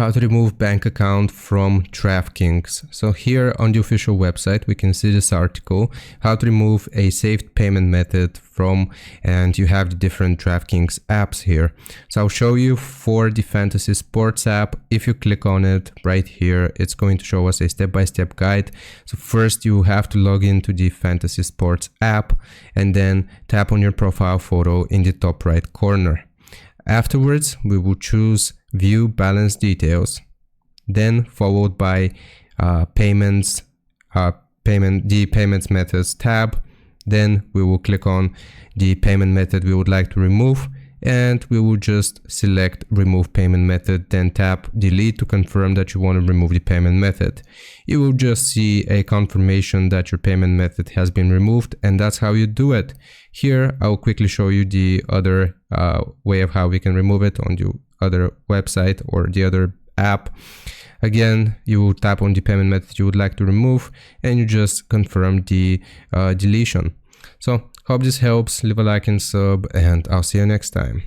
how to remove bank account from DraftKings. So here on the official website, we can see this article, how to remove a saved payment method from, and you have the different DraftKings apps here. So I'll show you for the fantasy sports app. If you click on it right here, it's going to show us a step-by-step guide. So first you have to log into the fantasy sports app and then tap on your profile photo in the top right corner. Afterwards, we will choose View Balance Details, then followed by the Payments Methods tab. Then we will click on the payment method we would like to remove, and we will just select Remove Payment Method, then tap Delete to confirm that you want to remove the payment method. You will just see a confirmation that your payment method has been removed, and that's how you do it. Here, I will quickly show you the other way of how we can remove it on the other website or the other app. Again, you will tap on the payment method you would like to remove, and you just confirm the deletion. So, hope this helps. Leave a like and sub, and I'll see you next time.